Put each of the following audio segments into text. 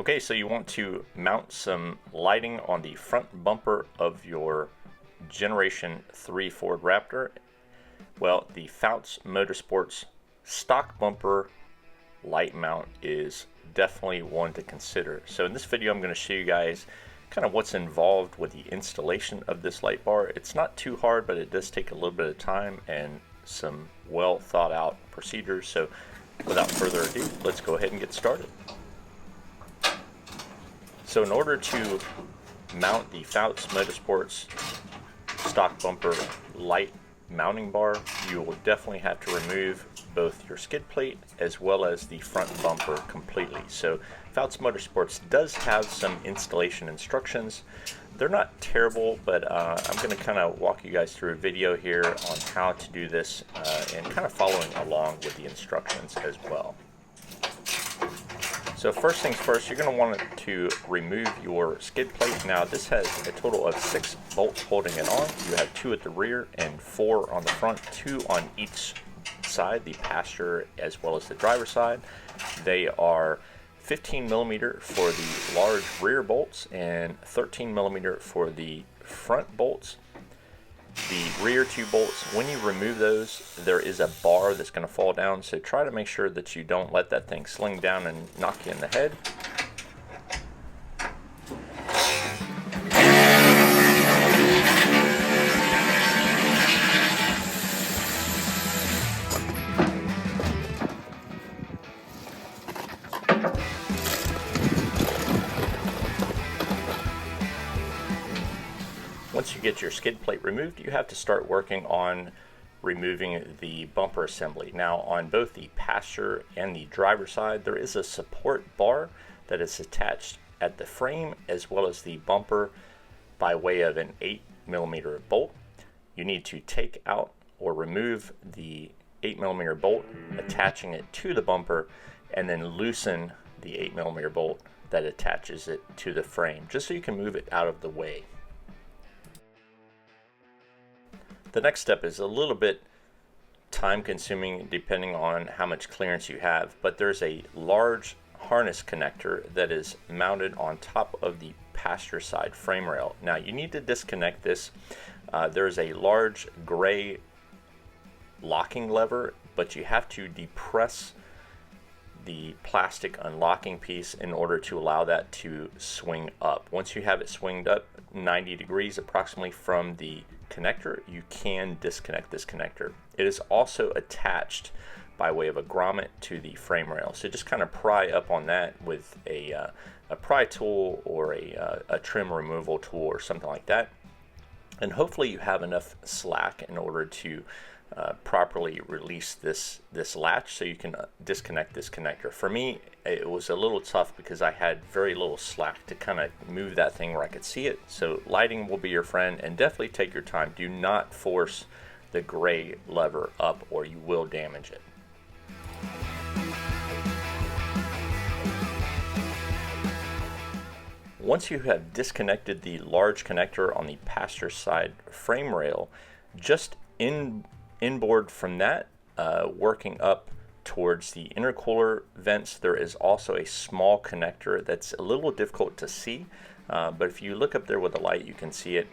Okay, so you want to mount some lighting on the front bumper of your Generation 3 Ford Raptor. Well, the Foutz Motorsports stock bumper light mount is definitely one to consider. So in this video I'm going to show you guys kind of what's involved with the installation of this light bar. It's not too hard, but it does take a little bit of time and some well thought out procedures. So without further ado, let's go ahead and get started. So in order to mount the Foutz Motorsports stock bumper light mounting bar, you will definitely have to remove both your skid plate as well as the front bumper completely. So Foutz Motorsports does have some installation instructions. They're not terrible, but I'm going to kind of walk you guys through a video here on how to do this and kind of following along with the instructions as well. So first things first, you're going to want to remove your skid plate. Now this has a total of 6 bolts holding it on. You have 2 at the rear and 4 on the front, 2 on each side, the passenger as well as the driver side. They are 15 millimeter for the large rear bolts and 13 millimeter for the front bolts. The rear 2 bolts, when you remove those, there is a bar that's going to fall down, so try to make sure that you don't let that thing sling down and knock you in the head. Once you get your skid plate removed, you have to start working on removing the bumper assembly. Now on both the passenger and the driver side, there is a support bar that is attached at the frame as well as the bumper by way of an 8 millimeter bolt. You need to take out or remove the 8 millimeter bolt, attaching it to the bumper, and then loosen the 8 millimeter bolt that attaches it to the frame, just so you can move it out of the way. The next step is a little bit time consuming depending on how much clearance you have, but there's a large harness connector that is mounted on top of the passenger side frame rail. Now you need to disconnect this. There's a large gray locking lever, but you have to depress the plastic unlocking piece in order to allow that to swing up. Once you have it swinged up 90 degrees approximately from the connector, you can disconnect this connector. It is also attached by way of a grommet to the frame rail, so just kind of pry up on that with a pry tool or a trim removal tool or something like that, and hopefully you have enough slack in order to properly release this latch so you can disconnect this connector. For me, it was a little tough because I had very little slack to kind of move that thing where I could see it. So lighting will be your friend, and definitely take your time. Do not force the gray lever up or you will damage it. Once you have disconnected the large connector on the passenger side frame rail, just inboard from that, working up towards the intercooler vents, there is also a small connector that's a little difficult to see, but if you look up there with the light you can see it.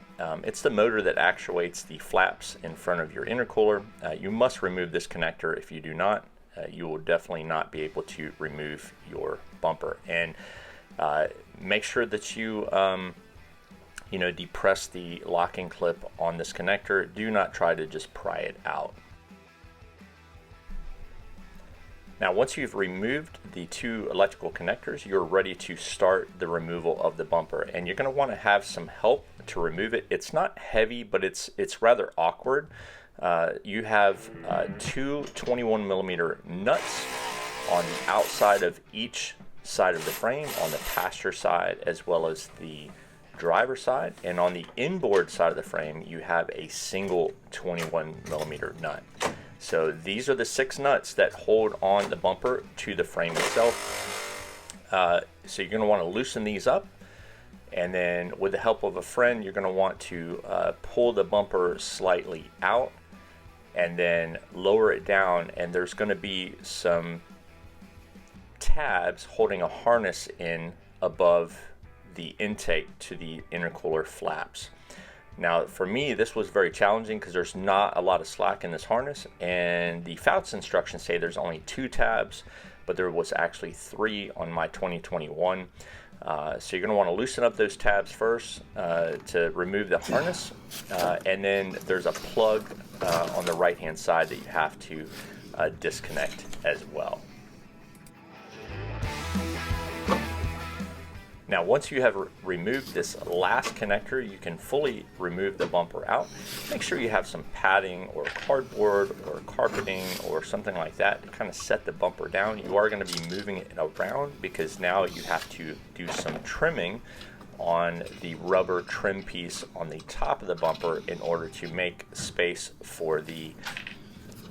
It's the motor that actuates the flaps in front of your intercooler. You must remove this connector. If you do not, you will definitely not be able to remove your bumper. And make sure that you depress the locking clip on this connector. Do not try to just pry it out. Now once you've removed the 2 electrical connectors, you're ready to start the removal of the bumper, and you're going to want to have some help to remove it. It's not heavy, but it's rather awkward. You have 2 21 millimeter nuts on the outside of each side of the frame, on the passenger side as well as the driver side, and on the inboard side of the frame you have a single 21 millimeter nut. So these are the 6 nuts that hold on the bumper to the frame itself. So you're going to want to loosen these up, and then with the help of a friend you're going to want to pull the bumper slightly out and then lower it down, and there's going to be some tabs holding a harness in above the intake to the intercooler flaps. Now for me, this was very challenging because there's not a lot of slack in this harness, and the Foutz instructions say there's only 2 tabs, but there was actually 3 on my 2021. So you're going to want to loosen up those tabs first to remove the harness, and then there's a plug on the right hand side that you have to disconnect as well. Now once you have removed this last connector, you can fully remove the bumper out. Make sure you have some padding or cardboard or carpeting or something like that to kind of set the bumper down. You are going to be moving it around because now you have to do some trimming on the rubber trim piece on the top of the bumper in order to make space for the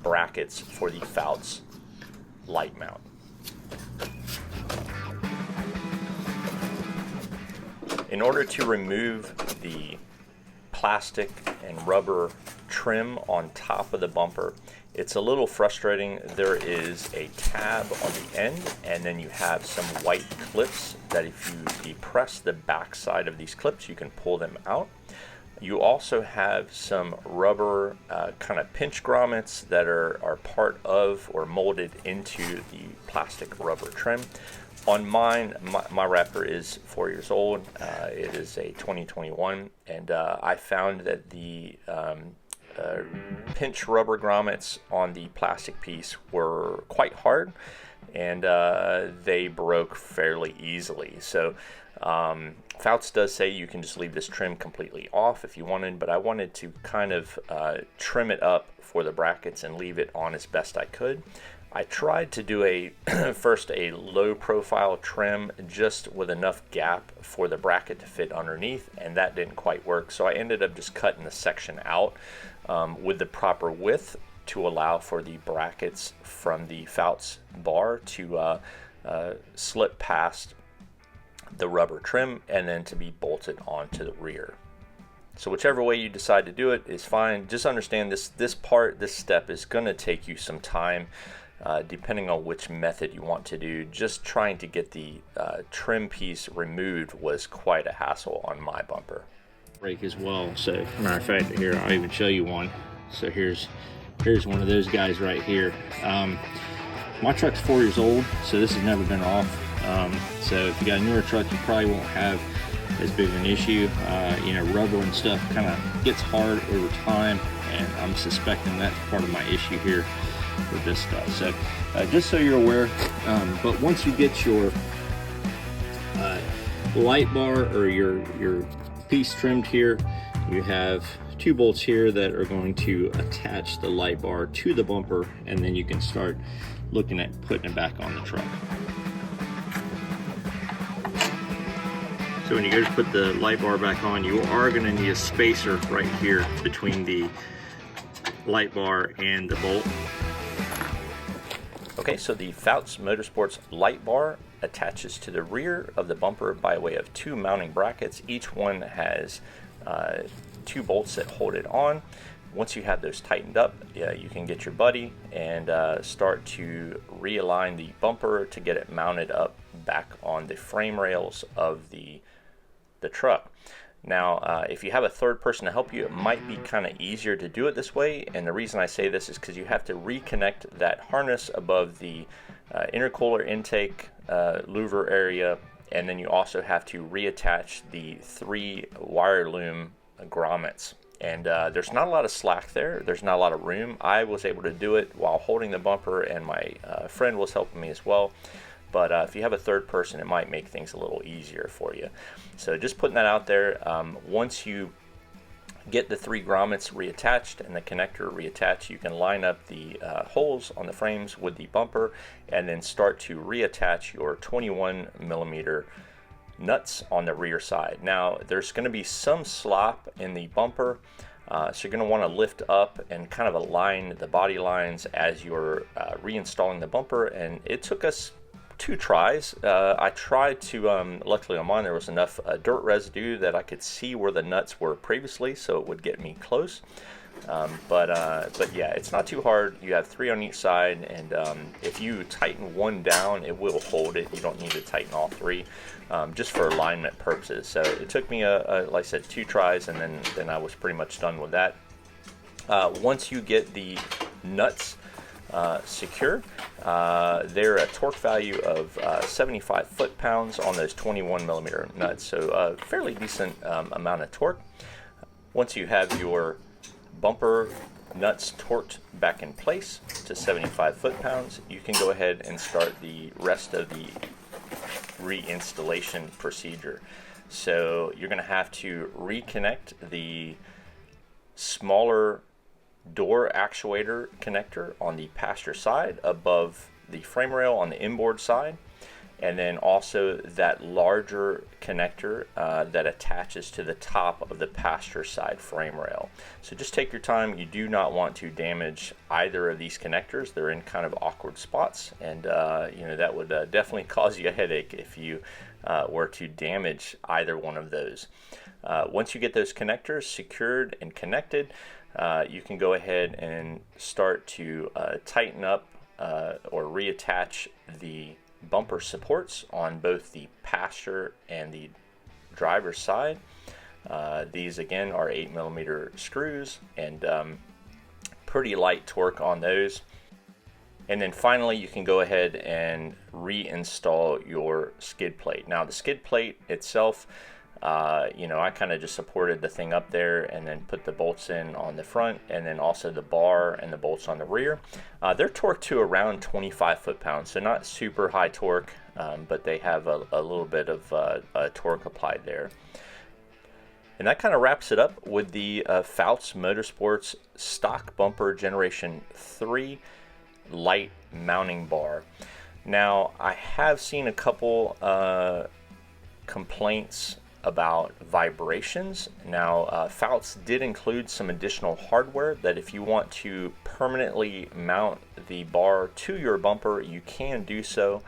brackets for the Foutz light mount. In order to remove the plastic and rubber trim on top of the bumper, it's a little frustrating. There is a tab on the end, and then you have some white clips that if you depress the back side of these clips, you can pull them out. You also have some rubber kind of pinch grommets that are part of or molded into the plastic rubber trim. On mine, my Raptor is 4 years old. It is a 2021, and I found that the pinch rubber grommets on the plastic piece were quite hard, and they broke fairly easily. So Foutz does say you can just leave this trim completely off if you wanted, but I wanted to kind of trim it up for the brackets and leave it on as best I could. I tried to do first a low profile trim just with enough gap for the bracket to fit underneath, and that didn't quite work. So I ended up just cutting the section out with the proper width to allow for the brackets from the Foutz bar to slip past the rubber trim and then to be bolted onto the rear. So whichever way you decide to do it is fine. Just understand this step is going to take you some time. Depending on which method you want to do. Just trying to get the trim piece removed was quite a hassle on my bumper. Brake as well. So matter of fact, here I'll even show you one. So here's one of those guys right here. My truck's 4 years old, so this has never been off. So if you got a newer truck, you probably won't have as big of an issue. You know, rubber and stuff kind of gets hard over time, and I'm suspecting that's part of my issue here with this stuff. So just so you're aware, but once you get your light bar or your piece trimmed here, you have 2 bolts here that are going to attach the light bar to the bumper, and then you can start looking at putting it back on the truck. So when you go to put the light bar back on, you are going to need a spacer right here between the light bar and the bolt. Okay, so the Foutz Motorsports light bar attaches to the rear of the bumper by way of 2 mounting brackets. Each one has 2 bolts that hold it on. Once you have those tightened up, you can get your buddy and start to realign the bumper to get it mounted up back on the frame rails of the truck. Now, if you have a third person to help you, it might be kind of easier to do it this way. And the reason I say this is because you have to reconnect that harness above the intercooler intake louver area, and then you also have to reattach the 3 wire loom grommets. And there's not a lot of slack there. There's not a lot of room. I was able to do it while holding the bumper, and my friend was helping me as well. But if you have a third person, it might make things a little easier for you. So just putting that out there. Once you get the 3 grommets reattached and the connector reattached, you can line up the holes on the frames with the bumper and then start to reattach your 21 millimeter nuts on the rear side. Now there's going to be some slop in the bumper, so you're going to want to lift up and kind of align the body lines as you're reinstalling the bumper. And it took us 2 tries. I tried to, luckily on mine there was enough dirt residue that I could see where the nuts were previously, so it would get me close. But yeah, it's not too hard. You have 3 on each side, and if you tighten one down, it will hold it. You don't need to tighten all 3, just for alignment purposes. So it took me, like I said, 2 tries, and then I was pretty much done with that. Once you get the nuts secure, they're a torque value of 75 foot-pounds on those 21 millimeter nuts, so a fairly decent amount of torque. Once you have your bumper nuts torqued back in place to 75 foot-pounds, you can go ahead and start the rest of the reinstallation procedure. So you're going to have to reconnect the smaller door actuator connector on the passenger side above the frame rail on the inboard side, and then also that larger connector that attaches to the top of the passenger side frame rail. So just take your time. You do not want to damage either of these connectors. They're in kind of awkward spots, and you know, that would definitely cause you a headache if you were to damage either one of those. Once you get those connectors secured and connected, you can go ahead and start to tighten up or reattach the bumper supports on both the passenger and the driver's side. These again are 8 millimeter screws, and pretty light torque on those. And then finally, you can go ahead and reinstall your skid plate. Now the skid plate itself, you know, I kind of just supported the thing up there and then put the bolts in on the front, and then also the bar and the bolts on the rear. They're torqued to around 25 foot-pounds, so not super high torque, but they have a little bit of torque applied there. And that kind of wraps it up with the Foutz Motorsports stock bumper Generation 3 light mounting bar. Now, I have seen a couple complaints about vibrations. Now, Foutz did include some additional hardware that if you want to permanently mount the bar to your bumper, you can do so.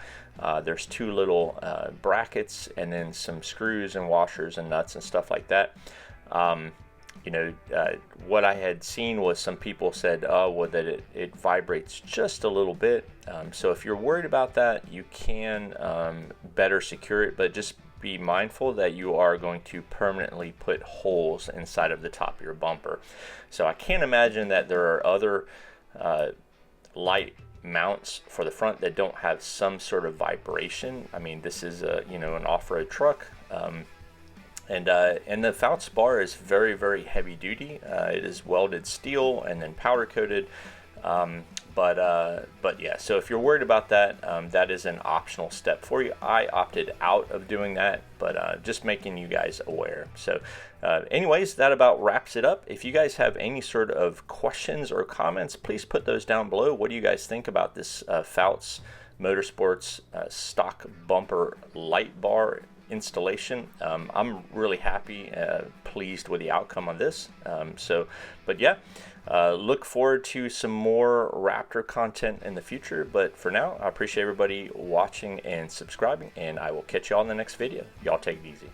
There's 2 little brackets, and then some screws and washers and nuts and stuff like that. You know, what I had seen was some people said, oh, well, that it vibrates just a little bit. So if you're worried about that, you can better secure it, but just be mindful that you are going to permanently put holes inside of the top of your bumper. So I can't imagine that there are other light mounts for the front that don't have some sort of vibration. I mean, this is a, you know, an off-road truck. And the Foutz bar is very, very heavy duty. It is welded steel and then powder coated. But yeah, so if you're worried about that, that is an optional step for you. I opted out of doing that, but just making you guys aware. So anyways, that about wraps it up. If you guys have any sort of questions or comments, please put those down below. What do you guys think about this Foutz Motorsports stock bumper light bar installation? I'm really happy, pleased with the outcome of this. But yeah, look forward to some more Raptor content in the future. But for now, I appreciate everybody watching and subscribing, and I will catch you all in the next video. Y'all take it easy.